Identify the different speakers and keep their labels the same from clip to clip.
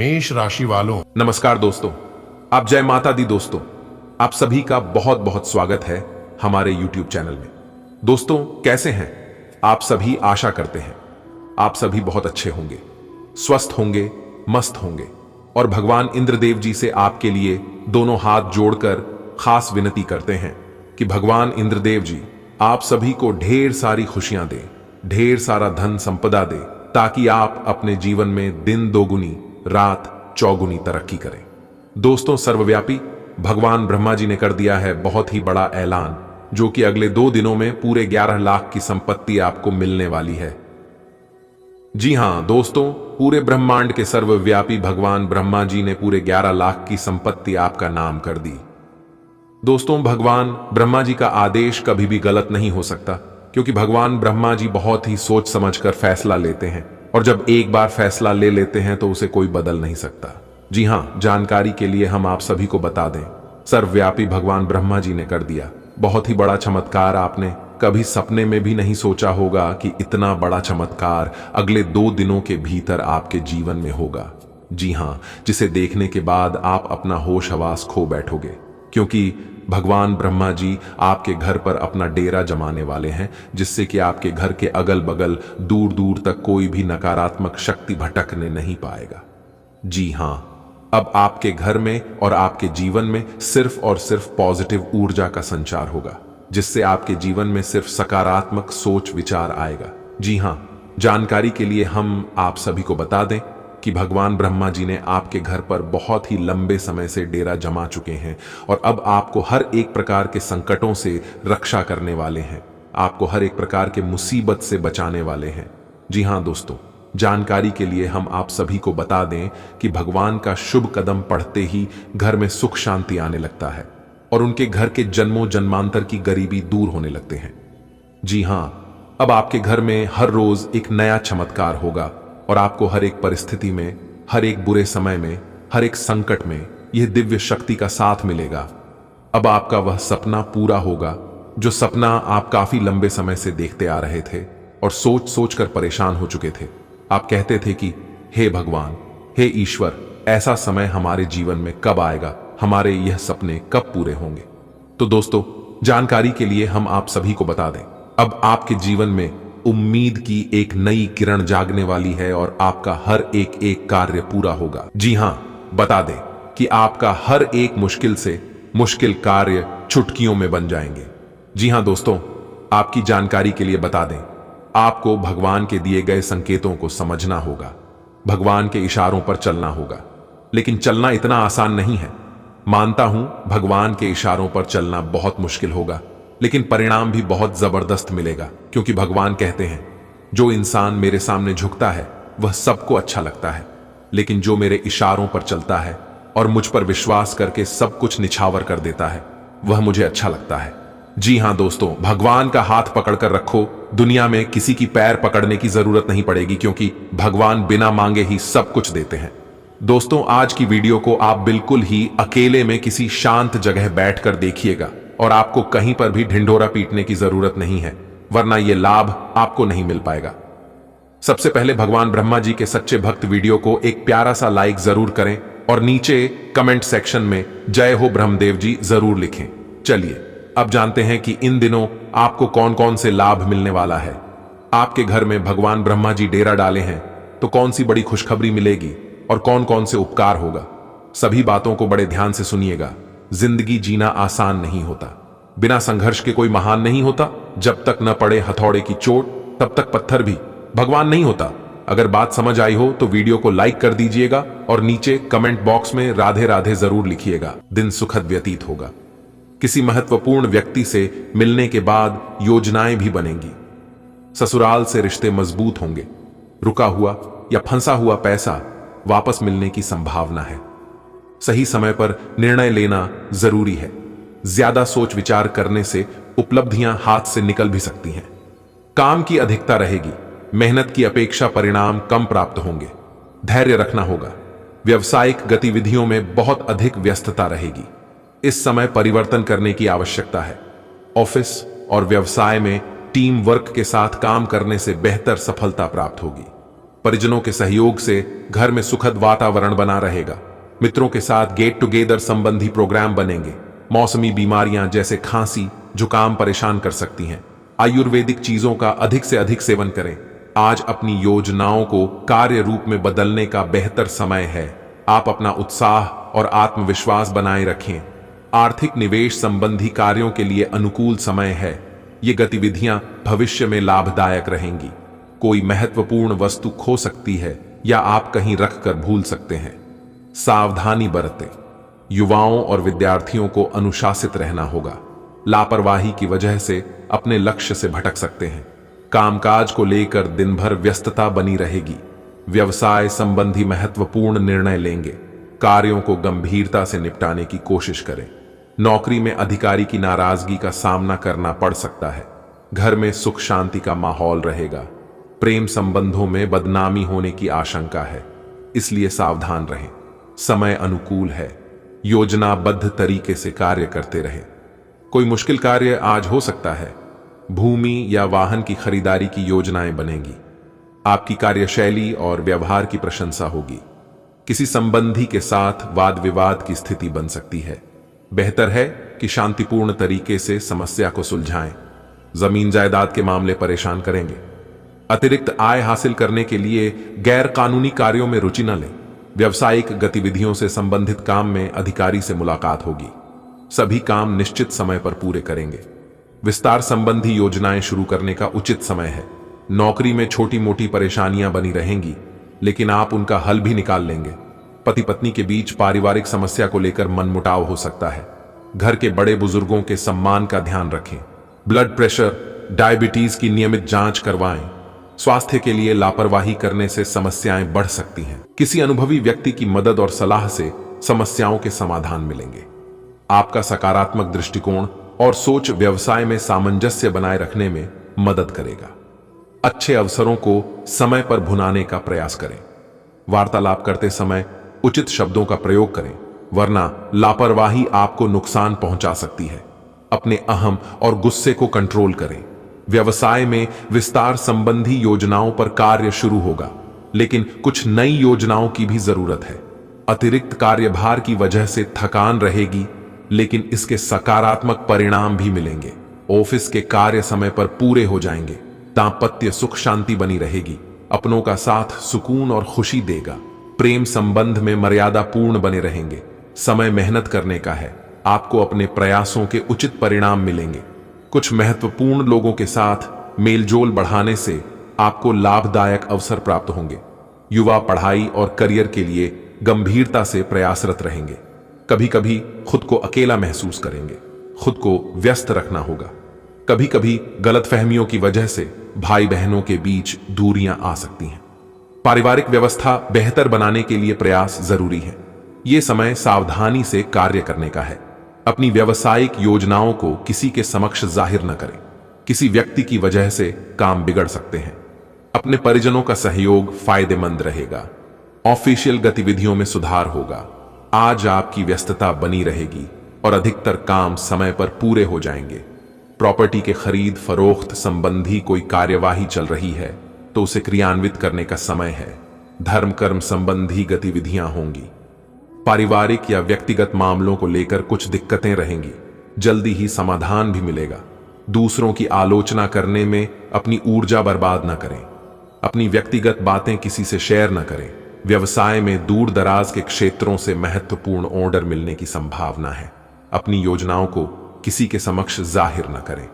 Speaker 1: मेष राशि वालों,
Speaker 2: नमस्कार दोस्तों। आप जय माता दी दोस्तों। आप सभी का बहुत बहुत स्वागत है हमारे YouTube चैनल में। दोस्तों कैसे हैं आप सभी? आशा करते हैं आप सभी बहुत अच्छे होंगे, स्वस्थ होंगे, मस्त होंगे और भगवान इंद्रदेव जी से आपके लिए दोनों हाथ जोड़कर खास विनती करते हैं कि भगवान इंद्रदेव जी आप सभी को ढेर सारी खुशियां दें, ढेर सारा धन संपदा दे, ताकि आप अपने जीवन में दिन दोगुनी रात चौगुनी तरक्की करें। दोस्तों सर्वव्यापी भगवान ब्रह्मा जी ने कर दिया है बहुत ही बड़ा ऐलान, जो कि अगले 2 दिनों में पूरे 11 लाख की संपत्ति आपको मिलने वाली है। जी हां दोस्तों, पूरे ब्रह्मांड के सर्वव्यापी भगवान ब्रह्मा जी ने पूरे 11 लाख की संपत्ति आपका नाम कर दी। दोस्तों भगवान ब्रह्मा जी का आदेश कभी भी गलत नहीं हो सकता, क्योंकि भगवान ब्रह्मा जी बहुत ही सोच समझकर फैसला लेते हैं और जब एक बार फैसला ले लेते हैं तो उसे कोई बदल नहीं सकता। जी हां, जानकारी के लिए हम आप सभी को बता दें, सर्वव्यापी भगवान ब्रह्मा जी ने कर दिया बहुत ही बड़ा चमत्कार। आपने कभी सपने में भी नहीं सोचा होगा कि इतना बड़ा चमत्कार अगले 2 दिनों के भीतर आपके जीवन में होगा। जी हां, जिसे देखने के बाद आप अपना होश हवास खो बैठोगे, क्योंकि भगवान ब्रह्मा जी आपके घर पर अपना डेरा जमाने वाले हैं, जिससे कि आपके घर के अगल बगल दूर दूर तक कोई भी नकारात्मक शक्ति भटकने नहीं पाएगा। जी हां, अब आपके घर में और आपके जीवन में सिर्फ और सिर्फ पॉजिटिव ऊर्जा का संचार होगा, जिससे आपके जीवन में सिर्फ सकारात्मक सोच विचार आएगा। जी हां, जानकारी के लिए हम आप सभी को बता दें कि भगवान ब्रह्मा जी ने आपके घर पर बहुत ही लंबे समय से डेरा जमा चुके हैं और अब आपको हर एक प्रकार के संकटों से रक्षा करने वाले हैं, आपको हर एक प्रकार के मुसीबत से बचाने वाले हैं। जी हां दोस्तों, जानकारी के लिए हम आप सभी को बता दें कि भगवान का शुभ कदम पड़ते ही घर में सुख शांति आने लगता है और उनके घर के जन्मों जन्मांतर की गरीबी दूर होने लगते हैं। जी हां, अब आपके घर में हर रोज एक नया चमत्कार होगा और आपको हर एक परिस्थिति में, हर एक बुरे समय में, हर एक संकट में यह दिव्य शक्ति का साथ मिलेगा। अब आपका वह सपना पूरा होगा जो सपना आप काफी लंबे समय से देखते आ रहे थे और सोच सोच कर परेशान हो चुके थे। आप कहते थे कि हे भगवान, हे ईश्वर, ऐसा समय हमारे जीवन में कब आएगा, हमारे यह सपने कब पूरे होंगे। तो दोस्तों जानकारी के लिए हम आप सभी को बता दें, अब आपके जीवन में उम्मीद की एक नई किरण जागने वाली है और आपका हर एक कार्य पूरा होगा। जी हां, बता दें कि आपका हर एक मुश्किल से मुश्किल कार्य चुटकियों में बन जाएंगे। जी हां दोस्तों, आपकी जानकारी के लिए बता दें, आपको भगवान के दिए गए संकेतों को समझना होगा, भगवान के इशारों पर चलना होगा। लेकिन चलना इतना आसान नहीं है। मानता हूं भगवान के इशारों पर चलना बहुत मुश्किल होगा, लेकिन परिणाम भी बहुत जबरदस्त मिलेगा, क्योंकि भगवान कहते हैं जो इंसान मेरे सामने झुकता है वह सबको अच्छा लगता है, लेकिन जो मेरे इशारों पर चलता है और मुझ पर विश्वास करके सब कुछ निछावर कर देता है वह मुझे अच्छा लगता है। जी हां दोस्तों, भगवान का हाथ पकड़कर रखो, दुनिया में किसी की पैर पकड़ने की जरूरत नहीं पड़ेगी, क्योंकि भगवान बिना मांगे ही सब कुछ देते हैं। दोस्तों आज की वीडियो को आप बिल्कुल ही अकेले में किसी शांत जगह बैठकर देखिएगा और आपको कहीं पर भी ढिंढोरा पीटने की जरूरत नहीं है, वरना यह लाभ आपको नहीं मिल पाएगा। सबसे पहले भगवान ब्रह्मा जी के सच्चे भक्त वीडियो को एक प्यारा सा लाइक जरूर करें और नीचे कमेंट सेक्शन में जय हो ब्रह्मदेव जी जरूर लिखें। चलिए अब जानते हैं कि इन दिनों आपको कौन कौन से लाभ मिलने वाला है। आपके घर में भगवान ब्रह्मा जी डेरा डाले हैं तो कौन सी बड़ी खुशखबरी मिलेगी और कौन कौन से उपकार होगा, सभी बातों को बड़े ध्यान से सुनिएगा। जिंदगी जीना आसान नहीं होता, बिना संघर्ष के कोई महान नहीं होता। जब तक न पड़े हथौड़े की चोट तब तक पत्थर भी भगवान नहीं होता। अगर बात समझ आई हो तो वीडियो को लाइक कर दीजिएगा और नीचे कमेंट बॉक्स में राधे राधे जरूर लिखिएगा। दिन सुखद व्यतीत होगा। किसी महत्वपूर्ण व्यक्ति से मिलने के बाद योजनाएं भी बनेंगी। ससुराल से रिश्ते मजबूत होंगे। रुका हुआ या फंसा हुआ पैसा वापस मिलने की संभावना है। सही समय पर निर्णय लेना जरूरी है। ज्यादा सोच विचार करने से उपलब्धियां हाथ से निकल भी सकती हैं। काम की अधिकता रहेगी। मेहनत की अपेक्षा परिणाम कम प्राप्त होंगे। धैर्य रखना होगा। व्यवसायिक गतिविधियों में बहुत अधिक व्यस्तता रहेगी। इस समय परिवर्तन करने की आवश्यकता है। ऑफिस और व्यवसाय में टीम वर्क के साथ काम करने से बेहतर सफलता प्राप्त होगी। परिजनों के सहयोग से घर में सुखद वातावरण बना रहेगा। मित्रों के साथ गेट टुगेदर संबंधी प्रोग्राम बनेंगे। मौसमी बीमारियां जैसे खांसी, जुकाम परेशान कर सकती हैं। आयुर्वेदिक चीजों का अधिक से अधिक सेवन करें। आज अपनी योजनाओं को कार्य रूप में बदलने का बेहतर समय है। आप अपना उत्साह और आत्मविश्वास बनाए रखें। आर्थिक निवेश संबंधी कार्यों के लिए अनुकूल समय है। ये गतिविधियां भविष्य में लाभदायक रहेंगी। कोई महत्वपूर्ण वस्तु खो सकती है या आप कहीं रखकर भूल सकते हैं। सावधानी बरतें। युवाओं और विद्यार्थियों को अनुशासित रहना होगा। लापरवाही की वजह से अपने लक्ष्य से भटक सकते हैं। कामकाज को लेकर दिन भर व्यस्तता बनी रहेगी। व्यवसाय संबंधी महत्वपूर्ण निर्णय लेंगे। कार्यों को गंभीरता से निपटाने की कोशिश करें। नौकरी में अधिकारी की नाराजगी का सामना करना पड़ सकता है। घर में सुख शांति का माहौल रहेगा। प्रेम संबंधों में बदनामी होने की आशंका है, इसलिए सावधान रहें। समय अनुकूल है। योजनाबद्ध तरीके से कार्य करते रहें। कोई मुश्किल कार्य आज हो सकता है। भूमि या वाहन की खरीदारी की योजनाएं बनेंगी। आपकी कार्यशैली और व्यवहार की प्रशंसा होगी। किसी संबंधी के साथ वाद विवाद की स्थिति बन सकती है। बेहतर है कि शांतिपूर्ण तरीके से समस्या को सुलझाएं। जमीन जायदाद के मामले परेशान करेंगे। अतिरिक्त आय हासिल करने के लिए गैर कानूनी कार्यों में रुचि न लें। व्यावसायिक गतिविधियों से संबंधित काम में अधिकारी से मुलाकात होगी। सभी काम निश्चित समय पर पूरे करेंगे। विस्तार संबंधी योजनाएं शुरू करने का उचित समय है। नौकरी में छोटी मोटी परेशानियां बनी रहेंगी, लेकिन आप उनका हल भी निकाल लेंगे। पति पत्नी के बीच पारिवारिक समस्या को लेकर मनमुटाव हो सकता है। घर के बड़े बुजुर्गों के सम्मान का ध्यान रखें। ब्लड प्रेशर, डायबिटीज की नियमित जांच करवाएं। स्वास्थ्य के लिए लापरवाही करने से समस्याएं बढ़ सकती हैं। किसी अनुभवी व्यक्ति की मदद और सलाह से समस्याओं के समाधान मिलेंगे। आपका सकारात्मक दृष्टिकोण और सोच व्यवसाय में सामंजस्य बनाए रखने में मदद करेगा। अच्छे अवसरों को समय पर भुनाने का प्रयास करें। वार्तालाप करते समय उचित शब्दों का प्रयोग करें, वरना लापरवाही आपको नुकसान पहुंचा सकती है। अपने अहम और गुस्से को कंट्रोल करें। व्यवसाय में विस्तार संबंधी योजनाओं पर कार्य शुरू होगा, लेकिन कुछ नई योजनाओं की भी जरूरत है। अतिरिक्त कार्यभार की वजह से थकान रहेगी, लेकिन इसके सकारात्मक परिणाम भी मिलेंगे। ऑफिस के कार्य समय पर पूरे हो जाएंगे। दांपत्य सुख शांति बनी रहेगी। अपनों का साथ सुकून और खुशी देगा। प्रेम संबंध में मर्यादा पूर्ण बने रहेंगे। समय मेहनत करने का है। आपको अपने प्रयासों के उचित परिणाम मिलेंगे। कुछ महत्वपूर्ण लोगों के साथ मेलजोल बढ़ाने से आपको लाभदायक अवसर प्राप्त होंगे। युवा पढ़ाई और करियर के लिए गंभीरता से प्रयासरत रहेंगे। कभी कभी खुद को अकेला महसूस करेंगे। खुद को व्यस्त रखना होगा। कभी कभी गलतफहमियों की वजह से भाई बहनों के बीच दूरियां आ सकती हैं। पारिवारिक व्यवस्था बेहतर बनाने के लिए प्रयास जरूरी है। यह समय सावधानी से कार्य करने का है। अपनी व्यावसायिक योजनाओं को किसी के समक्ष जाहिर न करें। किसी व्यक्ति की वजह से काम बिगड़ सकते हैं। अपने परिजनों का सहयोग फायदेमंद रहेगा। ऑफिशियल गतिविधियों में सुधार होगा। आज आपकी व्यस्तता बनी रहेगी और अधिकतर काम समय पर पूरे हो जाएंगे। प्रॉपर्टी के खरीद फरोख्त संबंधी कोई कार्यवाही चल रही है तो उसे क्रियान्वित करने का समय है। धर्म कर्म संबंधी गतिविधियां होंगी। पारिवारिक या व्यक्तिगत मामलों को लेकर कुछ दिक्कतें रहेंगी। जल्दी ही समाधान भी मिलेगा। दूसरों की आलोचना करने में अपनी ऊर्जा बर्बाद न करें। अपनी व्यक्तिगत बातें किसी से शेयर न करें। व्यवसाय में दूर दराज के क्षेत्रों से महत्वपूर्ण ऑर्डर मिलने की संभावना है। अपनी योजनाओं को किसी के समक्ष जाहिर न करें।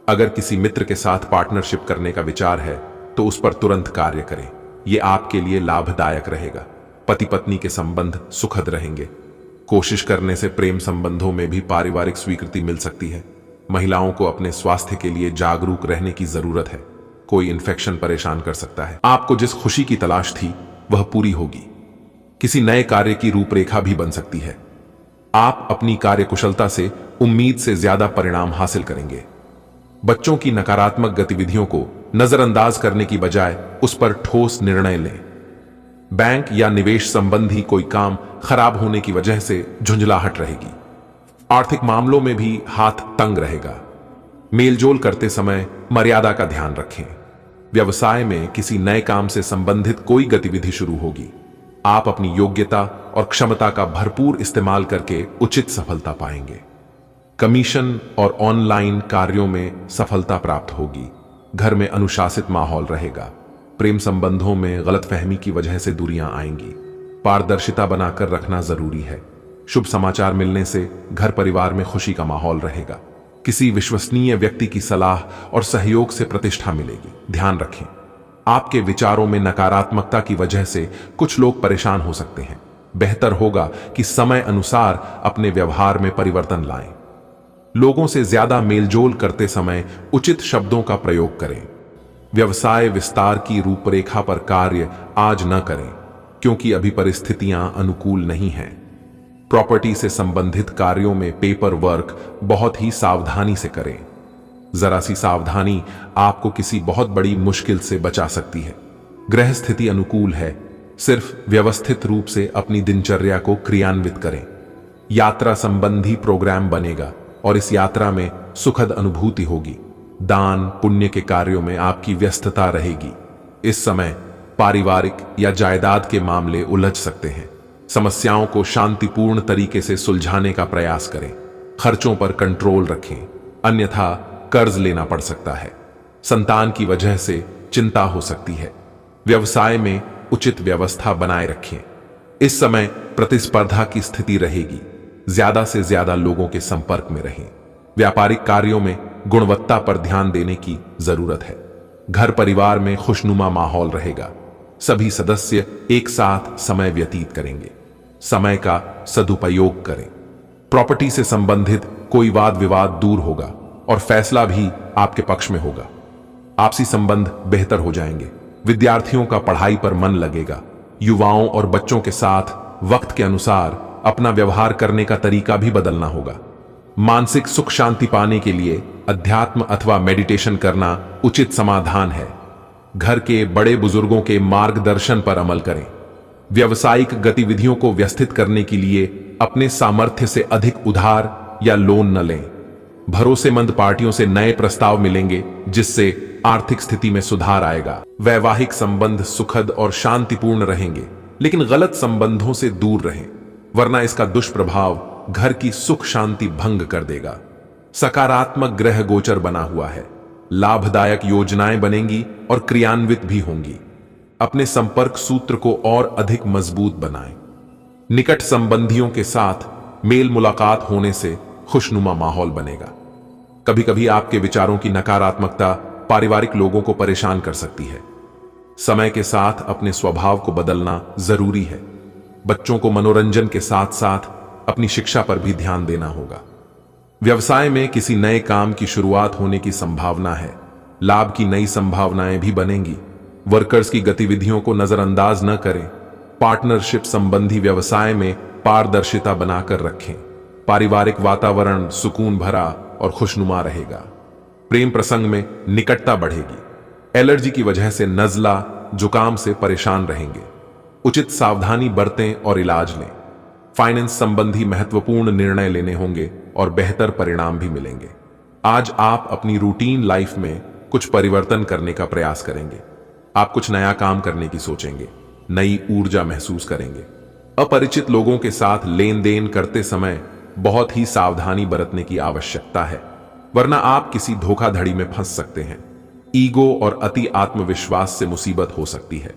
Speaker 2: अगर किसी मित्र के साथ पार्टनरशिप करने का विचार है तो उस पर तुरंत कार्य करें। यह आपके लिए लाभदायक रहेगा। पति पत्नी के संबंध सुखद रहेंगे। कोशिश करने से प्रेम संबंधों में भी पारिवारिक स्वीकृति मिल सकती है। महिलाओं को अपने स्वास्थ्य के लिए जागरूक रहने की जरूरत है। कोई इन्फेक्शन परेशान कर सकता है। आपको जिस खुशी की तलाश थी वह पूरी होगी। किसी नए कार्य की रूपरेखा भी बन सकती है। आप अपनी कार्यकुशलता से उम्मीद से ज्यादा परिणाम हासिल करेंगे। बच्चों की नकारात्मक गतिविधियों को नजरअंदाज करने की बजाय उस पर ठोस निर्णय लें। बैंक या निवेश संबंधी कोई काम खराब होने की वजह से झुंझलाहट रहेगी। आर्थिक मामलों में भी हाथ तंग रहेगा। मेलजोल करते समय मर्यादा का ध्यान रखें। व्यवसाय में किसी नए काम से संबंधित कोई गतिविधि शुरू होगी। आप अपनी योग्यता और क्षमता का भरपूर इस्तेमाल करके उचित सफलता पाएंगे। कमीशन और ऑनलाइन कार्यों में सफलता प्राप्त होगी। घर में अनुशासित माहौल रहेगा। प्रेम संबंधों में गलतफहमी की वजह से दूरियां आएंगी। पारदर्शिता बनाकर रखना जरूरी है। शुभ समाचार मिलने से घर परिवार में खुशी का माहौल रहेगा। किसी विश्वसनीय व्यक्ति की सलाह और सहयोग से प्रतिष्ठा मिलेगी। ध्यान रखें, आपके विचारों में नकारात्मकता की वजह से कुछ लोग परेशान हो सकते हैं। बेहतर होगा कि समय अनुसार अपने व्यवहार में परिवर्तन लाएं। लोगों से ज्यादा मेलजोल करते समय उचित शब्दों का प्रयोग करें। व्यवसाय विस्तार की रूपरेखा पर कार्य आज न करें, क्योंकि अभी परिस्थितियां अनुकूल नहीं हैं। प्रॉपर्टी से संबंधित कार्यों में पेपर वर्क बहुत ही सावधानी से करें। जरा सी सावधानी आपको किसी बहुत बड़ी मुश्किल से बचा सकती है। ग्रह स्थिति अनुकूल है। सिर्फ व्यवस्थित रूप से अपनी दिनचर्या को क्रियान्वित करें। यात्रा संबंधी प्रोग्राम बनेगा और इस यात्रा में सुखद अनुभूति होगी। दान पुण्य के कार्यों में आपकी व्यस्तता रहेगी। इस समय पारिवारिक या जायदाद के मामले उलझ सकते हैं। समस्याओं को शांतिपूर्ण तरीके से सुलझाने का प्रयास करें। खर्चों पर कंट्रोल रखें, अन्यथा कर्ज लेना पड़ सकता है। संतान की वजह से चिंता हो सकती है। व्यवसाय में उचित व्यवस्था बनाए रखें। इस समय प्रतिस्पर्धा की स्थिति रहेगी। ज्यादा से ज्यादा लोगों के संपर्क में रहें। व्यापारिक कार्यों में गुणवत्ता पर ध्यान देने की जरूरत है। घर परिवार में खुशनुमा माहौल रहेगा। सभी सदस्य एक साथ समय व्यतीत करेंगे। समय का सदुपयोग करें। प्रॉपर्टी से संबंधित कोई वाद विवाद दूर होगा और फैसला भी आपके पक्ष में होगा। आपसी संबंध बेहतर हो जाएंगे। विद्यार्थियों का पढ़ाई पर मन लगेगा। युवाओं और बच्चों के साथ वक्त के अनुसार अपना व्यवहार करने का तरीका भी बदलना होगा। मानसिक सुख शांति पाने के लिए अध्यात्म अथवा मेडिटेशन करना उचित समाधान है। घर के बड़े बुजुर्गों के मार्गदर्शन पर अमल करें। व्यावसायिक गतिविधियों को व्यवस्थित करने के लिए अपने सामर्थ्य से अधिक उधार या लोन न लें। भरोसेमंद पार्टियों से नए प्रस्ताव मिलेंगे, जिससे आर्थिक स्थिति में सुधार आएगा। वैवाहिक संबंध सुखद और शांतिपूर्ण रहेंगे, लेकिन गलत संबंधों से दूर रहें, वरना इसका दुष्प्रभाव घर की सुख शांति भंग कर देगा। सकारात्मक ग्रह गोचर बना हुआ है। लाभदायक योजनाएं बनेंगी और क्रियान्वित भी होंगी। अपने संपर्क सूत्र को और अधिक मजबूत बनाएं। निकट संबंधियों के साथ मेल मुलाकात होने से खुशनुमा माहौल बनेगा। कभी कभी आपके विचारों की नकारात्मकता पारिवारिक लोगों को परेशान कर सकती है। समय के साथ अपने स्वभाव को बदलना जरूरी है। बच्चों को मनोरंजन के साथ साथ अपनी शिक्षा पर भी ध्यान देना होगा। व्यवसाय में किसी नए काम की शुरुआत होने की संभावना है। लाभ की नई संभावनाएं भी बनेंगी। वर्कर्स की गतिविधियों को नजरअंदाज न करें। पार्टनरशिप संबंधी व्यवसाय में पारदर्शिता बनाकर रखें। पारिवारिक वातावरण सुकून भरा और खुशनुमा रहेगा। प्रेम प्रसंग में निकटता बढ़ेगी। एलर्जी की वजह से नजला जुकाम से परेशान रहेंगे। उचित सावधानी बरतें और इलाज लें। फाइनेंस संबंधी महत्वपूर्ण निर्णय लेने होंगे और बेहतर परिणाम भी मिलेंगे। आज आप अपनी रूटीन लाइफ में कुछ परिवर्तन करने का प्रयास करेंगे। आप कुछ नया काम करने की सोचेंगे। नई ऊर्जा महसूस करेंगे। अपरिचित लोगों के साथ लेन देन करते समय बहुत ही सावधानी बरतने की आवश्यकता है, वरना आप किसी धोखाधड़ी में फंस सकते हैं। ईगो और अति आत्मविश्वास से मुसीबत हो सकती है।